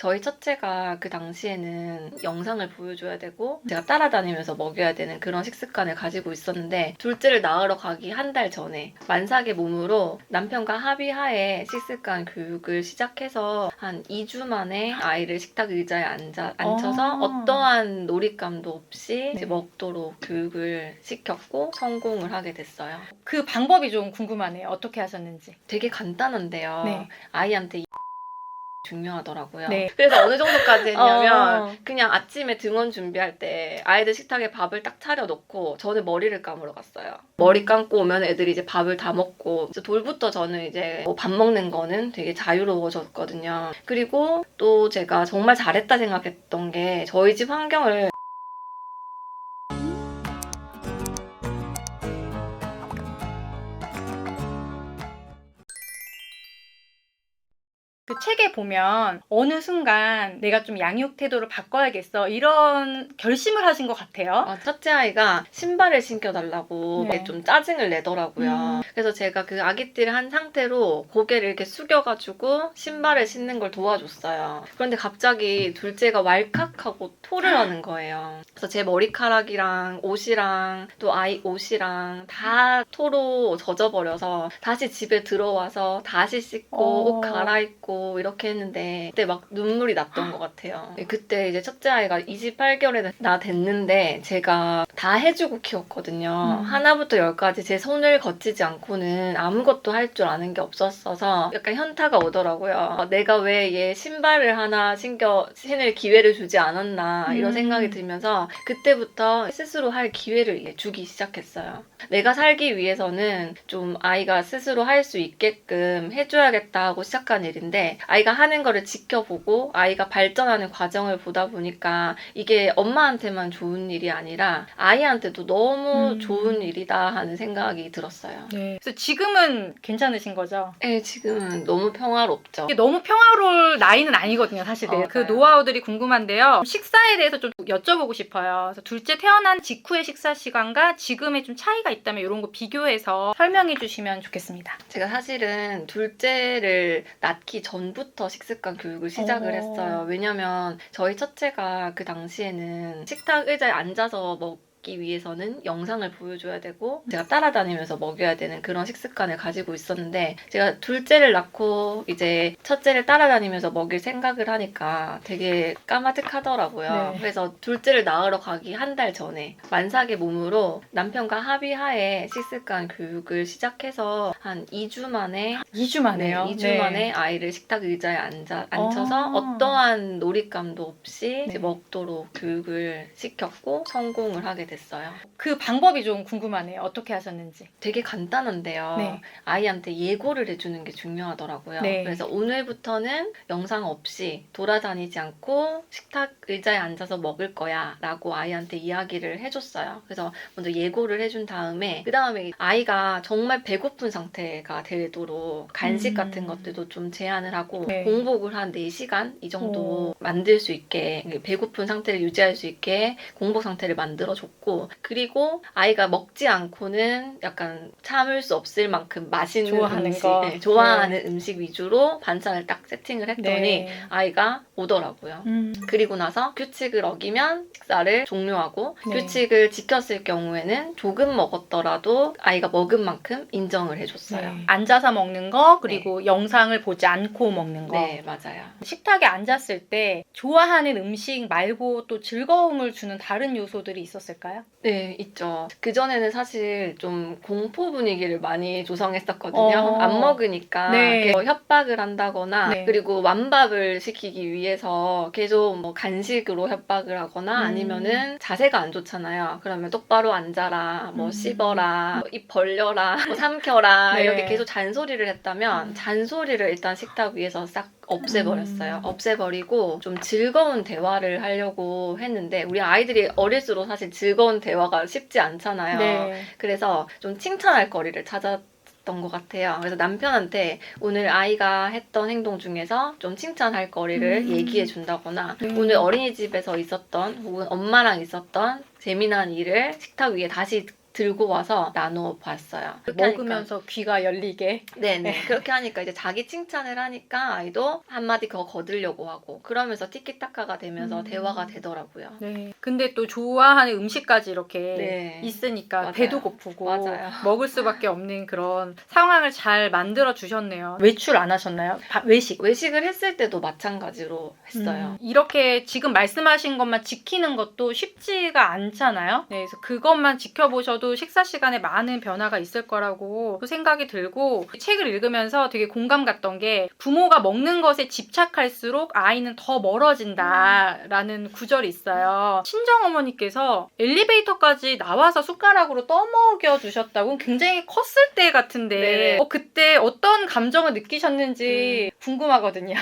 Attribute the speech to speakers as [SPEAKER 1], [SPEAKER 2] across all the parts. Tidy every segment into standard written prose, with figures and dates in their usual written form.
[SPEAKER 1] 저희 첫째가 그 당시에는 영상을 보여줘야 되고 제가 따라다니면서 먹여야 되는 그런 식습관을 가지고 있었는데, 둘째를 낳으러 가기 한 달 전에 만삭의 몸으로 남편과 합의하에 식습관 교육을 시작해서 한 2주 만에 아이를 식탁 의자에 앉혀서 어떠한 놀잇감도 없이 이제 먹도록 교육을 시켰고 성공을 하게 됐어요.
[SPEAKER 2] 그 방법이 좀 궁금하네요. 어떻게 하셨는지.
[SPEAKER 1] 되게 간단한데요.
[SPEAKER 2] 네.
[SPEAKER 1] 아이한테 중요하더라고요.
[SPEAKER 2] 네.
[SPEAKER 1] 그래서 어느 정도까지 했냐면 그냥 아침에 등원 준비할 때 아이들 식탁에 밥을 딱 차려놓고 저는 머리를 감으러 갔어요. 머리 감고 오면 애들이 이제 밥을 다 먹고, 돌부터 저는 이제 밥 먹는 거는 되게 자유로워졌거든요. 그리고 또 제가 정말 잘했다 생각했던 게 저희 집 환경을
[SPEAKER 2] 그 책에 보면 어느 순간 내가 좀 양육 태도를 바꿔야겠어 이런 결심을 하신 것 같아요.
[SPEAKER 1] 첫째 아이가 신발을 신겨달라고
[SPEAKER 2] 네.
[SPEAKER 1] 좀 짜증을 내더라고요. 그래서 제가 그 아기띠를 한 상태로 고개를 이렇게 숙여가지고 신발을 신는 걸 도와줬어요. 그런데 갑자기 둘째가 왈칵하고 토를 하는 거예요. 그래서 제 머리카락이랑 옷이랑 또 아이 옷이랑 다 토로 젖어버려서 다시 집에 들어와서 다시 씻고 옷 갈아입고 이렇게 했는데 그때 막 눈물이 났던 것 같아요. 그때 이제 첫째 아이가 28개월이나 됐는데 제가 다 해주고 키웠거든요. 하나부터 10까지 제 손을 거치지 않고는 아무것도 할 줄 아는 게 없었어서 약간 현타가 오더라고요. 내가 왜 얘 신발을 하나 신을 기회를 주지 않았나 이런 생각이 들면서 그때부터 스스로 할 기회를 주기 시작했어요. 내가 살기 위해서는 좀 아이가 스스로 할 수 있게끔 해줘야겠다 하고 시작한 일인데, 아이가 하는 거를 지켜보고 아이가 발전하는 과정을 보다 보니까 이게 엄마한테만 좋은 일이 아니라 아이한테도 너무 좋은 일이다 하는 생각이 들었어요.
[SPEAKER 2] 네. 그래서 지금은 괜찮으신 거죠?
[SPEAKER 1] 네, 지금은 너무 평화롭죠.
[SPEAKER 2] 이게 너무 평화로울 나이는 아니거든요, 사실은. 그 노하우들이 궁금한데요. 식사에 대해서 좀 여쭤보고 싶어요. 그래서 둘째 태어난 직후의 식사 시간과 지금의 좀 차이가 있다면 이런 거 비교해서 설명해 주시면 좋겠습니다.
[SPEAKER 1] 제가 사실은 둘째를 낳기 전부터 식습관 교육을 시작을 했어요. 왜냐면 저희 첫째가 그 당시에는 식탁 의자에 앉아서 먹기 위해서는 영상을 보여줘야 되고 제가 따라다니면서 먹여야 되는 그런 식습관을 가지고 있었는데, 제가 둘째를 낳고 이제 첫째를 따라다니면서 먹일 생각을 하니까 되게 까마득하더라고요.
[SPEAKER 2] 네.
[SPEAKER 1] 그래서 둘째를 낳으러 가기 한 달 전에 만삭의 몸으로 남편과 합의하에 식습관 교육을 시작해서 한 2주 만에
[SPEAKER 2] 2주 만에요?
[SPEAKER 1] 2주 만에 아이를 식탁 의자에 앉혀서 어떠한 놀잇감도 없이 이제 먹도록 교육을 시켰고 성공을 하게 됐어요.
[SPEAKER 2] 그 방법이 좀 궁금하네요. 어떻게 하셨는지.
[SPEAKER 1] 되게 간단한데요.
[SPEAKER 2] 네.
[SPEAKER 1] 아이한테 예고를 해주는 게 중요하더라고요.
[SPEAKER 2] 네.
[SPEAKER 1] 그래서 오늘부터는 영상 없이 돌아다니지 않고 식탁 의자에 앉아서 먹을 거야 라고 아이한테 이야기를 해줬어요. 그래서 먼저 예고를 해준 다음에 그 다음에 아이가 정말 배고픈 상태가 되도록 간식 같은 것들도 좀 제한을 하고 공복을 한 4시간 이 정도 만들 수 있게, 배고픈 상태를 유지할 수 있게 공복 상태를 만들어줬고, 그리고 아이가 먹지 않고는 약간 참을 수 없을 만큼 맛있는
[SPEAKER 2] 좋아하는
[SPEAKER 1] 음식,
[SPEAKER 2] 거.
[SPEAKER 1] 좋아하는 음식 위주로 반찬을 딱 세팅을 했더니 아이가 오더라고요. 그리고 나서 규칙을 어기면 식사를 종료하고 규칙을 지켰을 경우에는 조금 먹었더라도 아이가 먹은 만큼 인정을 해줬어요.
[SPEAKER 2] 앉아서 먹는 거, 그리고 영상을 보지 않고 먹는 거.
[SPEAKER 1] 네, 맞아요.
[SPEAKER 2] 식탁에 앉았을 때 좋아하는 음식 말고 또 즐거움을 주는 다른 요소들이 있었을까요?
[SPEAKER 1] 네, 있죠. 그전에는 사실 좀 공포 분위기를 많이 조성했었거든요. 안 먹으니까 협박을 한다거나 그리고 완밥을 시키기 위해서 계속 뭐 간식으로 협박을 하거나 아니면은 자세가 안 좋잖아요. 그러면 똑바로 앉아라, 뭐 씹어라, 뭐 입 벌려라, 뭐 삼켜라 이렇게 계속 잔소리를 했다면 잔소리를 일단 식탁 위에서 싹 없애버렸어요. 없애버리고 좀 즐거운 대화를 하려고 했는데, 우리 아이들이 어릴수록 사실 즐거운 대화가 쉽지 않잖아요. 그래서 좀 칭찬할 거리를 찾았던 것 같아요. 그래서 남편한테 오늘 아이가 했던 행동 중에서 좀 칭찬할 거리를 얘기해 준다거나 오늘 어린이집에서 있었던 혹은 엄마랑 있었던 재미난 일을 식탁 위에 다시 들고 와서 나눠 봤어요.
[SPEAKER 2] 먹으면서 귀가 열리게.
[SPEAKER 1] 네네. 그렇게 하니까 이제 자기 칭찬을 하니까 아이도 한마디 더 거들려고 하고 그러면서 티키타카가 되면서 대화가 되더라고요.
[SPEAKER 2] 네. 근데 또 좋아하는 음식까지 이렇게
[SPEAKER 1] 네.
[SPEAKER 2] 있으니까
[SPEAKER 1] 맞아요.
[SPEAKER 2] 배도 고프고
[SPEAKER 1] 맞아요.
[SPEAKER 2] 먹을 수밖에 없는 그런 상황을 잘 만들어 주셨네요. 외출 안 하셨나요? 외식.
[SPEAKER 1] 외식을 했을 때도 마찬가지로 했어요.
[SPEAKER 2] 이렇게 지금 말씀하신 것만 지키는 것도 쉽지가 않잖아요. 네, 그래서 그것만 지켜보셔도 식사 시간에 많은 변화가 있을 거라고 생각이 들고 책을 읽으면서 되게 공감 갔던 게 부모가 먹는 것에 집착할수록 아이는 더 멀어진다라는 구절이 있어요. 친정어머니께서 엘리베이터까지 나와서 숟가락으로 떠먹여 주셨다고 굉장히 컸을 때 같은데
[SPEAKER 1] 네네.
[SPEAKER 2] 그때 어떤 감정을 느끼셨는지 궁금하거든요.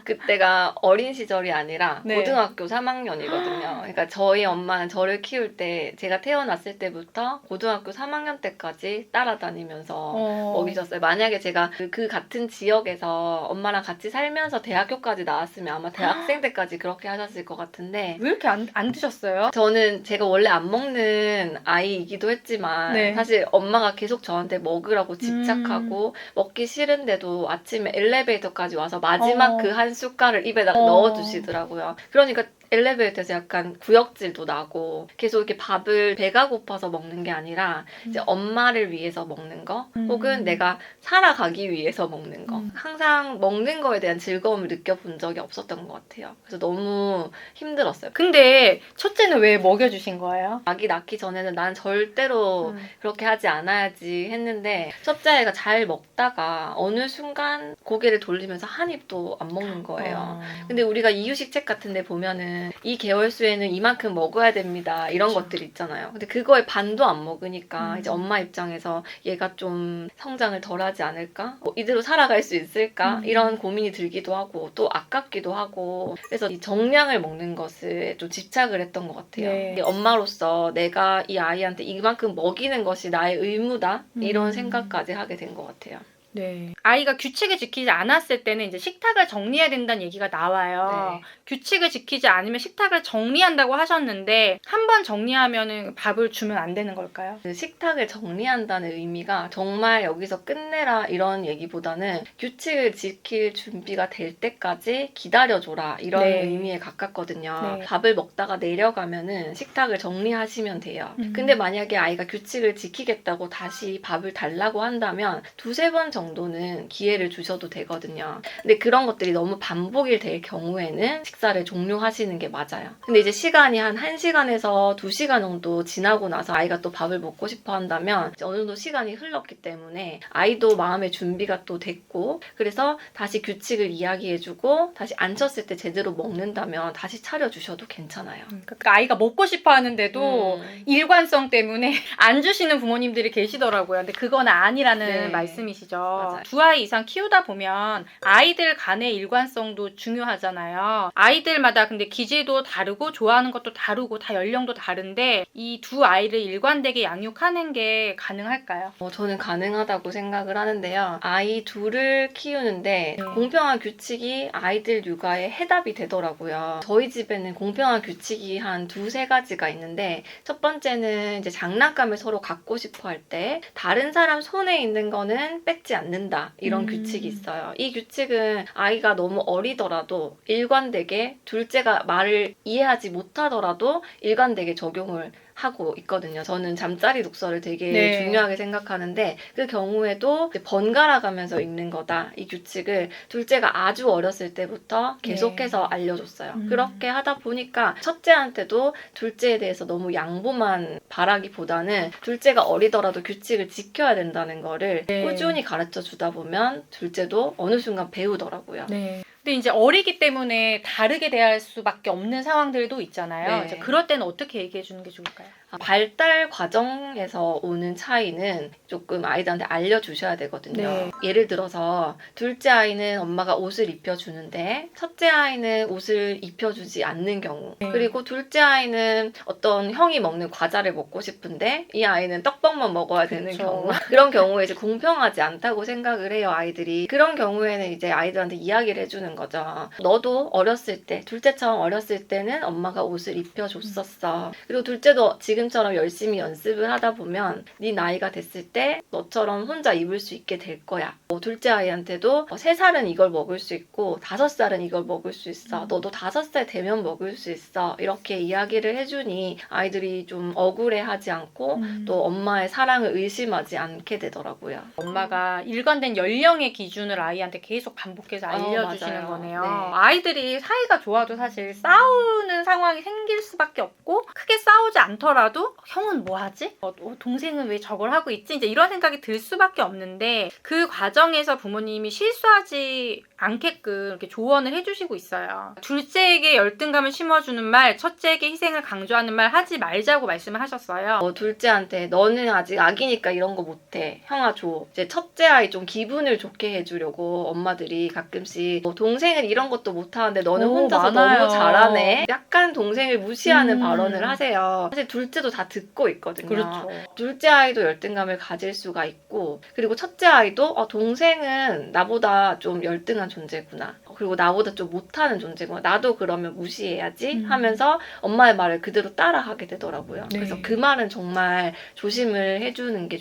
[SPEAKER 1] 그때가 어린 시절이 아니라
[SPEAKER 2] 네.
[SPEAKER 1] 고등학교 3학년이거든요. 그러니까 저희 엄마는 저를 키울 때 제가 태어났을 때부터 고등학교 3학년 때까지 따라다니면서 먹이셨어요. 만약에 제가 그 같은 지역에서 엄마랑 같이 살면서 대학교까지 나왔으면 아마 대학생 때까지 그렇게 하셨을 것 같은데
[SPEAKER 2] 왜 이렇게 안 드셨어요?
[SPEAKER 1] 저는 제가 원래 안 먹는 아이이기도 했지만
[SPEAKER 2] 네.
[SPEAKER 1] 사실 엄마가 계속 저한테 먹으라고 집착하고 먹기 싫은데도 아침에 엘리베이터까지 와서 마지막 그 한 숟갈을 입에다가 넣어주시더라고요. 그러니까 엘리베이터에서 약간 구역질도 나고 계속 이렇게 밥을 배가 고파서 먹는 게 아니라 이제 엄마를 위해서 먹는 거 혹은 내가 살아가기 위해서 먹는 거 항상 먹는 거에 대한 즐거움을 느껴본 적이 없었던 것 같아요. 그래서 너무 힘들었어요.
[SPEAKER 2] 근데 첫째는 왜 먹여주신 거예요?
[SPEAKER 1] 아기 낳기 전에는 난 절대로 그렇게 하지 않아야지 했는데 첫째 아이가 잘 먹다가 어느 순간 고개를 돌리면서 한 입도 안 먹는 거예요. 근데 우리가 이유식 책 같은 데 보면은 이 개월수에는 이만큼 먹어야 됩니다. 이런
[SPEAKER 2] 그쵸.
[SPEAKER 1] 것들 있잖아요. 근데 그거의 반도 안 먹으니까 이제 엄마 입장에서 얘가 좀 성장을 덜 하지 않을까? 뭐 이대로 살아갈 수 있을까? 이런 고민이 들기도 하고 또 아깝기도 하고 그래서 이 정량을 먹는 것에 좀 집착을 했던 것 같아요.
[SPEAKER 2] 네.
[SPEAKER 1] 엄마로서 내가 이 아이한테 이만큼 먹이는 것이 나의 의무다? 이런 생각까지 하게 된 것 같아요.
[SPEAKER 2] 네. 아이가 규칙을 지키지 않았을 때는 이제 식탁을 정리해야 된다는 얘기가 나와요.
[SPEAKER 1] 네.
[SPEAKER 2] 규칙을 지키지 않으면 식탁을 정리한다고 하셨는데 한 번 정리하면은 밥을 주면 안 되는 걸까요?
[SPEAKER 1] 그 식탁을 정리한다는 의미가 정말 여기서 끝내라 이런 얘기보다는 규칙을 지킬 준비가 될 때까지 기다려줘라 이런
[SPEAKER 2] 네.
[SPEAKER 1] 의미에 가깝거든요.
[SPEAKER 2] 네.
[SPEAKER 1] 밥을 먹다가 내려가면은 식탁을 정리하시면 돼요. 근데 만약에 아이가 규칙을 지키겠다고 다시 밥을 달라고 한다면 두세 번 정도는 기회를 주셔도 되거든요. 근데 그런 것들이 너무 반복이 될 경우에는 식사를 종료하시는 게 맞아요. 근데 이제 시간이 한 1시간에서 2시간 정도 지나고 나서 아이가 또 밥을 먹고 싶어 한다면 이제 어느 정도 시간이 흘렀기 때문에 아이도 마음의 준비가 또 됐고 그래서 다시 규칙을 이야기해주고 다시 앉혔을 때 제대로 먹는다면 다시 차려주셔도 괜찮아요.
[SPEAKER 2] 그러니까 아이가 먹고 싶어 하는데도 일관성 때문에 안 주시는 부모님들이 계시더라고요. 근데 그건 아니라는
[SPEAKER 1] 네.
[SPEAKER 2] 말씀이시죠.
[SPEAKER 1] 맞아요.
[SPEAKER 2] 두 아이 이상 키우다 보면 아이들 간의 일관성도 중요하잖아요. 아이들마다 근데 기질도 다르고 좋아하는 것도 다르고 다 연령도 다른데 이 두 아이를 일관되게 양육하는 게 가능할까요?
[SPEAKER 1] 저는 가능하다고 생각을 하는데요. 아이 둘을 키우는데
[SPEAKER 2] 네.
[SPEAKER 1] 공평한 규칙이 아이들 육아의 해답이 되더라고요. 저희 집에는 공평한 규칙이 한 2-3가지가 있는데 첫 번째는 이제 장난감을 서로 갖고 싶어 할 때 다른 사람 손에 있는 거는 뺏지 않는다. 이런 규칙이 있어요. 이 규칙은 아이가 너무 어리더라도 일관되게 둘째가 말을 이해하지 못하더라도 일관되게 적용을 하고 있거든요. 저는 잠자리 독서를 되게
[SPEAKER 2] 네.
[SPEAKER 1] 중요하게 생각하는데 그 경우에도 이제 번갈아 가면서 읽는 거다. 이 규칙을 둘째가 아주 어렸을 때부터 계속해서 알려줬어요. 그렇게 하다 보니까 첫째한테도 둘째에 대해서 너무 양보만 바라기보다는 둘째가 어리더라도 규칙을 지켜야 된다는 거를
[SPEAKER 2] 네.
[SPEAKER 1] 꾸준히 가르쳐 주다 보면 둘째도 어느 순간 배우더라고요.
[SPEAKER 2] 네. 근데 이제 어리기 때문에 다르게 대할 수밖에 없는 상황들도 있잖아요.
[SPEAKER 1] 네.
[SPEAKER 2] 이제 그럴 때는 어떻게 얘기해 주는 게 좋을까요?
[SPEAKER 1] 발달 과정에서 오는 차이는 조금 아이들한테 알려주셔야 되거든요.
[SPEAKER 2] 네.
[SPEAKER 1] 예를 들어서 둘째 아이는 엄마가 옷을 입혀주는데 첫째 아이는 옷을 입혀주지 않는 경우
[SPEAKER 2] 네.
[SPEAKER 1] 그리고 둘째 아이는 어떤 형이 먹는 과자를 먹고 싶은데 이 아이는 떡밥만 먹어야 되는
[SPEAKER 2] 그쵸.
[SPEAKER 1] 경우 그런 경우에 이제 공평하지 않다고 생각을 해요. 아이들이 그런 경우에는 이제 아이들한테 이야기를 해주는 해주는 거죠. 너도 어렸을 때, 둘째처럼 어렸을 때는 엄마가 옷을 입혀줬었어. 그리고 둘째도 지금처럼 열심히 연습을 하다 보면 네 나이가 됐을 때 너처럼 혼자 입을 수 있게 될 거야. 둘째 아이한테도 3살은 이걸 먹을 수 있고 5살은 이걸 먹을 수 있어. 너도 5살 되면 먹을 수 있어. 이렇게 이야기를 해주니 아이들이 좀 억울해하지 않고 또 엄마의 사랑을 의심하지 않게 되더라고요.
[SPEAKER 2] 엄마가 일관된 연령의 기준을 아이한테 계속 반복해서 알려주시는
[SPEAKER 1] 맞아요.
[SPEAKER 2] 거네요.
[SPEAKER 1] 네.
[SPEAKER 2] 아이들이 사이가 좋아도 사실 싸우는 상황이 생길 수밖에 없고 크게 싸우지 않더라도 형은 뭐 하지? 동생은 왜 저걸 하고 있지? 이제 이런 생각이 들 수밖에 없는데 그 과정에서 부모님이 실수하지 않게끔 이렇게 조언을 해주시고 있어요. 둘째에게 열등감을 심어주는 말, 첫째에게 희생을 강조하는 말 하지 말자고 말씀을 하셨어요.
[SPEAKER 1] 둘째한테 너는 아직 아기니까 이런 거 못해. 형아 줘. 이제 첫째 아이 좀 기분을 좋게 해주려고 엄마들이 가끔씩 동생은 이런 것도 못하는데 너는 혼자서
[SPEAKER 2] 많아요.
[SPEAKER 1] 너무 잘하네. 약간 동생을 무시하는 발언을 하세요. 사실 둘째도 다 듣고 있거든요.
[SPEAKER 2] 그렇죠.
[SPEAKER 1] 둘째 아이도 열등감을 가질 수가 있고 그리고 첫째 아이도 동생은 나보다 좀 열등한 존재구나. 그리고 나보다 좀 못하는 존재구나. 나도 그러면 무시해야지 하면서 엄마의 말을 그대로 따라하게 되더라고요.
[SPEAKER 2] 네.
[SPEAKER 1] 그래서 그 말은 정말 조심을 해주는 게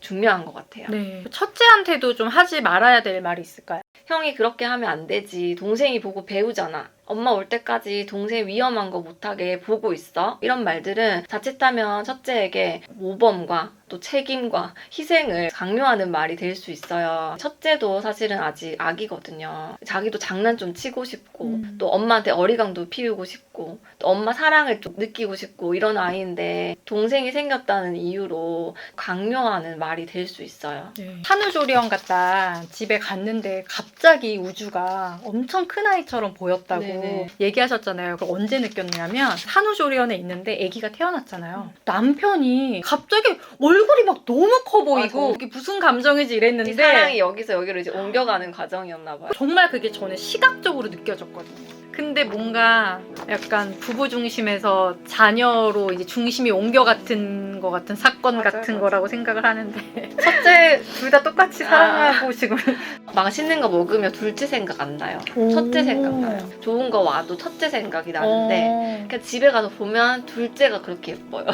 [SPEAKER 1] 중요한 것 같아요.
[SPEAKER 2] 네. 첫째한테도 좀 하지 말아야 될 말이 있을까요?
[SPEAKER 1] 형이 그렇게 하면 안 되지. 동생이 보고 배우잖아. 엄마 올 때까지 동생 위험한 거 못하게 보고 있어. 이런 말들은 자칫하면 첫째에게 모범과 또 책임과 희생을 강요하는 말이 될 수 있어요. 첫째도 사실은 아직 아기거든요. 자기도 장난 좀 치고 싶고 또 엄마한테 어리광도 피우고 싶고 또 엄마 사랑을 좀 느끼고 싶고 이런 아이인데 동생이 생겼다는 이유로 강요하는 말이 될 수 있어요.
[SPEAKER 2] 네. 산후조리원 갔다 집에 갔는데 갑자기 우주가 엄청 큰 아이처럼 보였다고
[SPEAKER 1] 네네.
[SPEAKER 2] 얘기하셨잖아요. 그걸 언제 느꼈냐면 산후조리원에 있는데 아기가 태어났잖아요. 남편이 갑자기 얼굴이 막 너무 커 보이고 이게 무슨 감정인지
[SPEAKER 1] 이
[SPEAKER 2] 이랬는데
[SPEAKER 1] 사랑이 여기서 여기로 이제 옮겨가는 과정이었나 봐요.
[SPEAKER 2] 정말 그게 저는 시각적으로 느껴졌거든요. 근데 뭔가 약간 부부 중심에서 자녀로 이제 중심이 옮겨갔던 것 같은 사건
[SPEAKER 1] 맞아요,
[SPEAKER 2] 같은
[SPEAKER 1] 맞아요.
[SPEAKER 2] 거라고 생각을 하는데 첫째 둘 다 똑같이 사랑하고 지금
[SPEAKER 1] 맛있는 거 먹으면 둘째 생각 안 나요. 첫째 생각 나요. 좋은 거 와도 첫째 생각이 나는데 그냥 집에 가서 보면 둘째가 그렇게 예뻐요.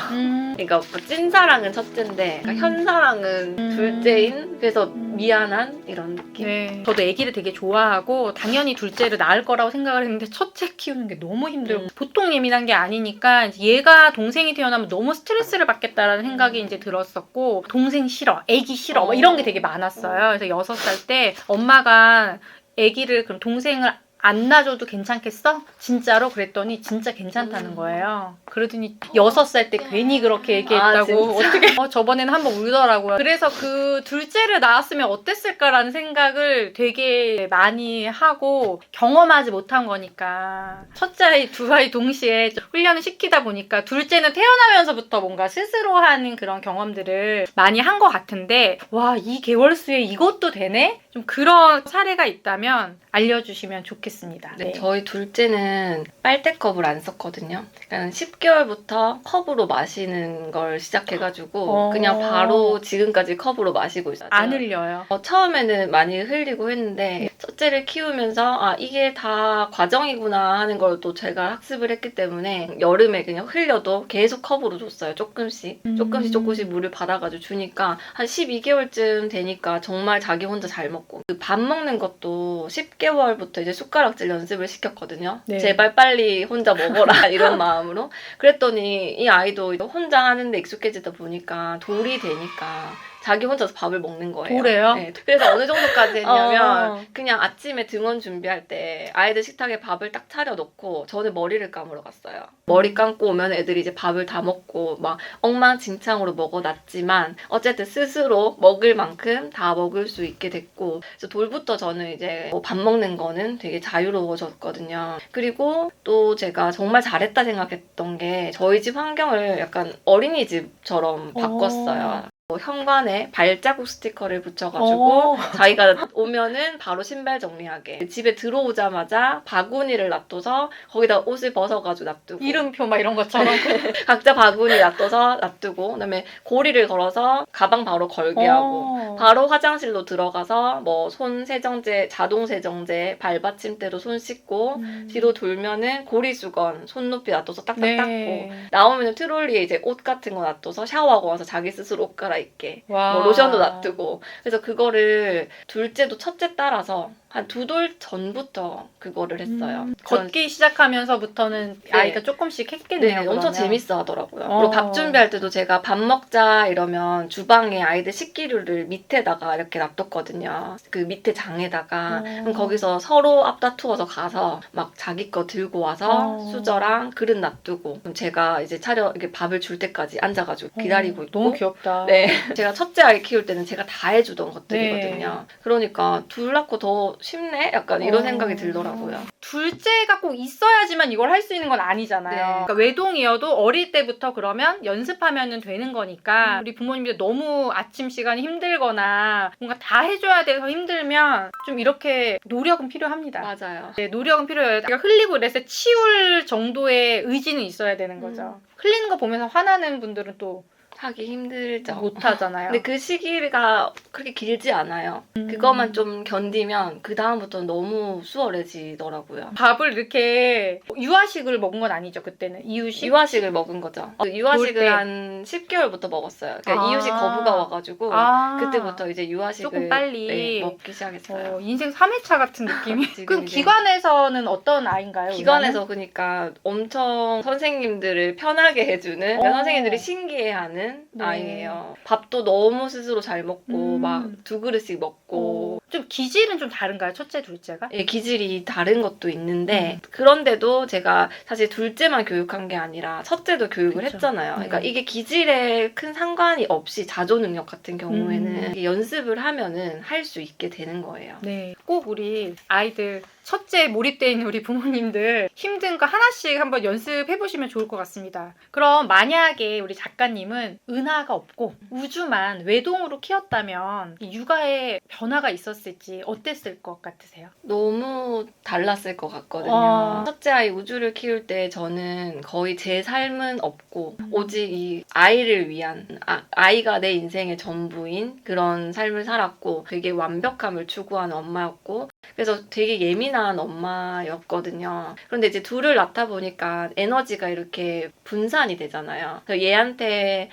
[SPEAKER 1] 그러니까 찐사랑은 첫째인데 그러니까 현사랑은 둘째인 그래서 미안한 이런 느낌.
[SPEAKER 2] 네. 저도 아기를 되게 좋아하고 당연히 둘째를 낳을 거라고 생각을 했는데 첫째 키우는 게 너무 힘들고 보통 예민한 게 아니니까 이제 얘가 동생이 태어나면 너무 스트레스를 받겠다라는 생각이 이제 들었었고 동생 싫어, 아기 싫어 막 이런 게 되게 많았어요. 그래서 6살 때 엄마가 아기를 그럼 동생을 안 놔줘도 괜찮겠어? 진짜로? 그랬더니 진짜 괜찮다는 거예요. 그러더니 6살 때 괜히 그렇게 얘기했다고 어떻게 저번에는 한번 울더라고요. 그래서 그 둘째를 낳았으면 어땠을까라는 생각을 되게 많이 하고 경험하지 못한 거니까 첫째 아이, 두 아이 동시에 훈련을 시키다 보니까 둘째는 태어나면서부터 뭔가 스스로 하는 그런 경험들을 많이 한 것 같은데 와, 이 개월수에 이것도 되네? 좀 그런 사례가 있다면 알려주시면 좋겠습니다.
[SPEAKER 1] 네, 저희 둘째는 빨대컵을 안 썼거든요. 그러니까 10개월부터 컵으로 마시는 걸 시작해가지고 그냥 바로 지금까지 컵으로 마시고 있어요.
[SPEAKER 2] 안 흘려요.
[SPEAKER 1] 처음에는 많이 흘리고 했는데 첫째를 키우면서 이게 다 과정이구나 하는 걸 또 제가 학습을 했기 때문에 여름에 그냥 흘려도 계속 컵으로 줬어요. 조금씩 물을 받아가지고 주니까 한 12개월쯤 되니까 정말 자기 혼자 잘 먹고 그 밥 먹는 것도 10개월부터 이제 숟가락질 연습을 시켰거든요.
[SPEAKER 2] 네.
[SPEAKER 1] 제발 빨리 혼자 먹어라 이런 마음으로. 그랬더니 이 아이도 혼자 하는데 익숙해지다 보니까 돌이 되니까 자기 혼자서 밥을 먹는 거예요.
[SPEAKER 2] 그래요?
[SPEAKER 1] 네. 그래서 어느 정도까지 했냐면 그냥 아침에 등원 준비할 때 아이들 식탁에 밥을 딱 차려놓고 저는 머리를 감으러 갔어요. 머리 감고 오면 애들이 이제 밥을 다 먹고 막 엉망진창으로 먹어놨지만 어쨌든 스스로 먹을 만큼 다 먹을 수 있게 됐고 그래서 돌부터 저는 이제 밥 먹는 거는 되게 자유로워졌거든요. 그리고 또 제가 정말 잘했다 생각했던 게 저희 집 환경을 약간 어린이집처럼 바꿨어요. 현관에 발자국 스티커를 붙여가지고 자기가 오면은 바로 신발 정리하게. 집에 들어오자마자 바구니를 놔둬서 거기다 옷을 벗어가지고 놔두고.
[SPEAKER 2] 이름표 막 이런 것처럼.
[SPEAKER 1] 각자 바구니 놔둬서 놔두고 그다음에 고리를 걸어서 가방 바로 걸게 하고 바로 화장실로 들어가서 뭐 손 세정제, 자동 세정제, 발받침대로 손 씻고 뒤로 돌면은 고리 수건 손높이 놔둬서 딱딱
[SPEAKER 2] 네.
[SPEAKER 1] 닦고 나오면은 트롤리에 이제 옷 같은 거 놔둬서 샤워하고 와서 자기 스스로 옷 갈아입게.
[SPEAKER 2] 와.
[SPEAKER 1] 뭐 로션도 놔두고. 그래서 그거를 둘째도 첫째 따라서 한 2돌 전부터 그거를 했어요.
[SPEAKER 2] 걷기 시작하면서부터는
[SPEAKER 1] 네.
[SPEAKER 2] 아이가 조금씩 했겠네요.
[SPEAKER 1] 네, 엄청
[SPEAKER 2] 그러면.
[SPEAKER 1] 재밌어 하더라고요. 그리고 밥 준비할 때도 제가 밥 먹자 이러면 주방에 아이들 식기류를 밑에다가 이렇게 놔뒀거든요. 그 밑에 장에다가. 그럼 거기서 서로 앞다투어서 가서 막 자기 거 들고 와서 수저랑 그릇 놔두고 그럼 제가 이제 이렇게 밥을 줄 때까지 앉아가지고 기다리고 있고.
[SPEAKER 2] 너무 귀엽다.
[SPEAKER 1] 네. 제가 첫째 아이 키울 때는 제가 다 해주던 것들이거든요.
[SPEAKER 2] 네.
[SPEAKER 1] 그러니까 둘 낳고 더 쉽네? 약간 이런 생각이 들더라고요.
[SPEAKER 2] 둘째가 꼭 있어야지만 이걸 할 수 있는 건 아니잖아요.
[SPEAKER 1] 네.
[SPEAKER 2] 그러니까 외동이어도 어릴 때부터 그러면 연습하면 되는 거니까 우리 부모님들 너무 아침 시간이 힘들거나 뭔가 다 해줘야 돼서 힘들면 좀 이렇게 노력은 필요합니다.
[SPEAKER 1] 맞아요.
[SPEAKER 2] 네, 노력은 필요해요. 그러니까 흘리고 이랬을 때 치울 정도의 의지는 있어야 되는 거죠. 흘리는 거 보면서 화나는 분들은 또
[SPEAKER 1] 하기 힘들죠.
[SPEAKER 2] 못 하잖아요.
[SPEAKER 1] 근데 그 시기가 그렇게 길지 않아요. 그것만 좀 견디면 그 다음부터는 너무 수월해지더라고요.
[SPEAKER 2] 밥을 이렇게 유아식을 먹은 건 아니죠, 그때는? 이유식?
[SPEAKER 1] 유아식을 먹은 거죠.
[SPEAKER 2] 볼
[SPEAKER 1] 유아식을
[SPEAKER 2] 때.
[SPEAKER 1] 한 10개월부터 먹었어요. 그러니까 이유식 거부가 와가지고 그때부터 이제 유아식을
[SPEAKER 2] 조금 빨리.
[SPEAKER 1] 네, 먹기 시작했어요.
[SPEAKER 2] 인생 3회차 같은 느낌이.
[SPEAKER 1] 지금
[SPEAKER 2] 그럼
[SPEAKER 1] 이제
[SPEAKER 2] 기관에서는 어떤 아이인가요?
[SPEAKER 1] 기관에서 그러니까 엄청 선생님들을 편하게 해주는 그러니까 선생님들이 신기해하는
[SPEAKER 2] 네.
[SPEAKER 1] 아이예요. 밥도 너무 스스로 잘 먹고 막 2그릇씩 먹고
[SPEAKER 2] 좀 기질은 좀 다른가요? 첫째, 둘째가?
[SPEAKER 1] 예, 기질이 다른 것도 있는데 그런데도 제가 사실 둘째만 교육한 게 아니라 첫째도 교육을
[SPEAKER 2] 그쵸.
[SPEAKER 1] 했잖아요. 그러니까 이게 기질에 큰 상관이 없이 자조 능력 같은 경우에는 이게 연습을 하면은 할 수 있게 되는 거예요.
[SPEAKER 2] 네. 꼭 우리 아이들 첫째 몰입되어 있는 우리 부모님들 힘든 거 하나씩 한번 연습해 보시면 좋을 것 같습니다. 그럼 만약에 우리 작가님은 은하가 없고 우주만 외동으로 키웠다면 이 육아에 변화가 있었을지 어땠을 것 같으세요?
[SPEAKER 1] 너무 달랐을 것 같거든요. 첫째 아이 우주를 키울 때 저는 거의 제 삶은 없고 오직 이 아이를 위한 아이가 내 인생의 전부인 그런 삶을 살았고 되게 완벽함을 추구하는 엄마였고 그래서 되게 예민한 엄마였거든요. 그런데 이제 둘을 낳다 보니까 에너지가 이렇게 분산이 되잖아요. 그래서 얘한테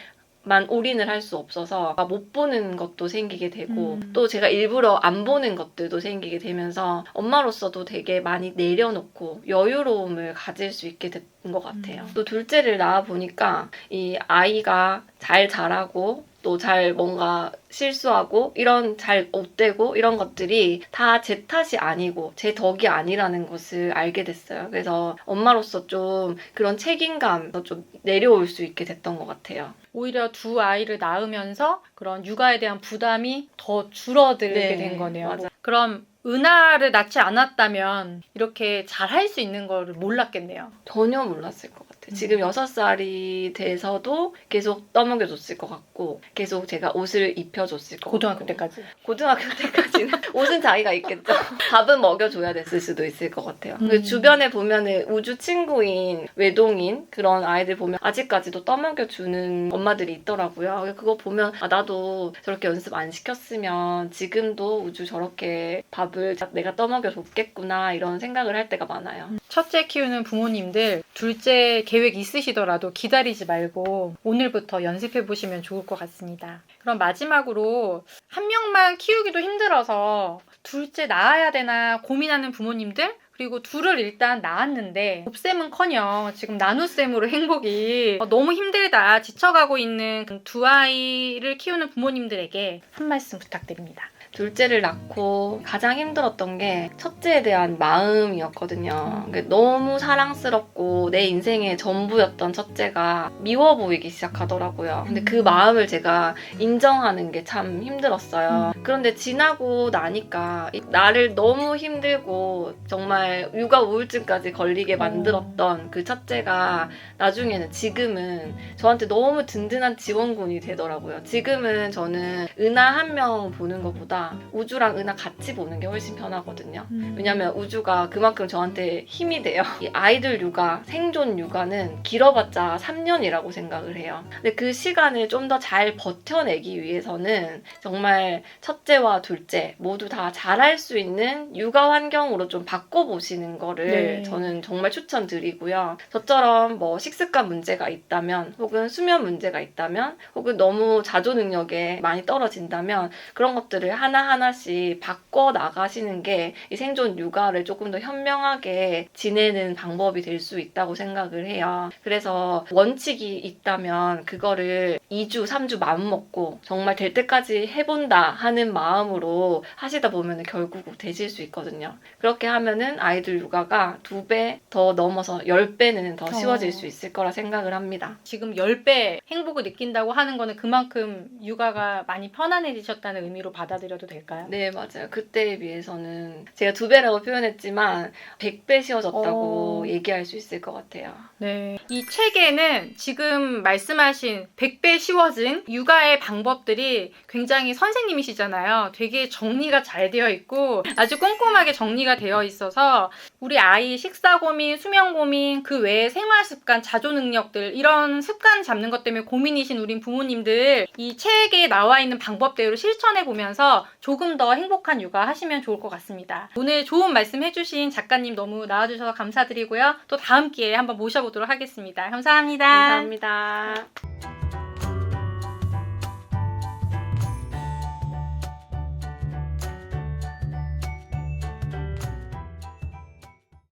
[SPEAKER 1] 만 올인을 할 수 없어서 못 보는 것도 생기게 되고 또 제가 일부러 안 보는 것들도 생기게 되면서 엄마로서도 되게 많이 내려놓고 여유로움을 가질 수 있게 됐던 것 같아요. 또 둘째를 낳아 보니까 이 아이가 잘 자라고 또 잘 뭔가 실수하고 이런 잘 못되고 이런 것들이 다 제 탓이 아니고 제 덕이 아니라는 것을 알게 됐어요. 그래서 엄마로서 좀 그런 책임감도 좀 내려올 수 있게 됐던 것 같아요.
[SPEAKER 2] 오히려 두 아이를 낳으면서 그런 육아에 대한 부담이 더 줄어들게
[SPEAKER 1] 네,
[SPEAKER 2] 된 거네요.
[SPEAKER 1] 맞아.
[SPEAKER 2] 그럼 은하를 낳지 않았다면 이렇게 잘할 수 있는 거를 몰랐겠네요.
[SPEAKER 1] 전혀 몰랐을 것 같아요. 지금 6살이 돼서도 계속 떠먹여줬을 것 같고 계속 제가 옷을 입혀줬을 것
[SPEAKER 2] 고등학교
[SPEAKER 1] 같고
[SPEAKER 2] 때까지.
[SPEAKER 1] 고등학교 때까지는 옷은 자기가 입겠죠. 밥은 먹여줘야 됐을 수도 있을 것 같아요. 그 주변에 보면은 우주 친구인 외동인 그런 아이들 보면 아직까지도 떠먹여주는 엄마들이 있더라고요. 그거 보면 나도 저렇게 연습 안 시켰으면 지금도 우주 저렇게 밥을 내가 떠먹여줬겠구나 이런 생각을 할 때가 많아요.
[SPEAKER 2] 첫째 키우는 부모님들 둘째 계획 있으시더라도 기다리지 말고 오늘부터 연습해 보시면 좋을 것 같습니다. 그럼 마지막으로 한 명만 키우기도 힘들어서 둘째 낳아야 되나 고민하는 부모님들 그리고 둘을 일단 낳았는데 곱셈은커녕 지금 나눗셈으로 행복이 너무 힘들다 지쳐가고 있는 두 아이를 키우는 부모님들에게 한 말씀 부탁드립니다.
[SPEAKER 1] 둘째를 낳고 가장 힘들었던 게 첫째에 대한 마음이었거든요. 너무 사랑스럽고 내 인생의 전부였던 첫째가 미워 보이기 시작하더라고요. 근데 그 마음을 제가 인정하는 게 참 힘들었어요. 그런데 지나고 나니까 나를 너무 힘들고 정말 육아 우울증까지 걸리게 만들었던 그 첫째가 나중에는 지금은 저한테 너무 든든한 지원군이 되더라고요. 지금은 저는 은하 한 명 보는 것보다 우주랑 은하 같이 보는 게 훨씬 편하거든요. 왜냐면 우주가 그만큼 저한테 힘이 돼요. 이 아이들 육아, 생존 육아는 길어봤자 3년이라고 생각을 해요. 근데 그 시간을 좀 더 잘 버텨내기 위해서는 정말 첫째와 둘째 모두 다 잘할 수 있는 육아 환경으로 좀 바꿔보시는 거를
[SPEAKER 2] 네.
[SPEAKER 1] 저는 정말 추천드리고요. 저처럼 뭐 식습관 문제가 있다면 혹은 수면 문제가 있다면 혹은 너무 자조 능력에 많이 떨어진다면 그런 것들을 하나하나씩 바꿔 나가시는 게 이 생존 육아를 조금 더 현명하게 지내는 방법이 될 수 있다고 생각을 해요. 그래서 원칙이 있다면 그거를 2주, 3주 마음먹고 정말 될 때까지 해본다 하는 마음으로 하시다 보면 결국 되실 수 있거든요. 그렇게 하면은 아이들 육아가 2배 더 넘어서 10배는 더 쉬워질 수 있을 거라 생각을 합니다.
[SPEAKER 2] 지금 10배 행복을 느낀다고 하는 거는 그만큼 육아가 많이 편안해지셨다는 의미로 받아들여도 될까요?
[SPEAKER 1] 네, 맞아요. 그때에 비해서는 제가 2배라고 표현했지만 100배 쉬워졌다고 얘기할 수 있을 것 같아요.
[SPEAKER 2] 네. 이 책에는 지금 말씀하신 100배 쉬워진 육아의 방법들이 굉장히 선생님이시잖아요. 되게 정리가 잘 되어 있고 아주 꼼꼼하게 정리가 되어 있어서 우리 아이 식사 고민, 수면 고민, 그 외에 생활 습관, 자조 능력들 이런 습관 잡는 것 때문에 고민이신 우리 부모님들 이 책에 나와 있는 방법대로 실천해 보면서 조금 더 행복한 육아 하시면 좋을 것 같습니다. 오늘 좋은 말씀 해주신 작가님 너무 나와주셔서 감사드리고요. 또 다음 기회에 한번 모셔보도록 하겠습니다. 감사합니다.
[SPEAKER 1] 감사합니다.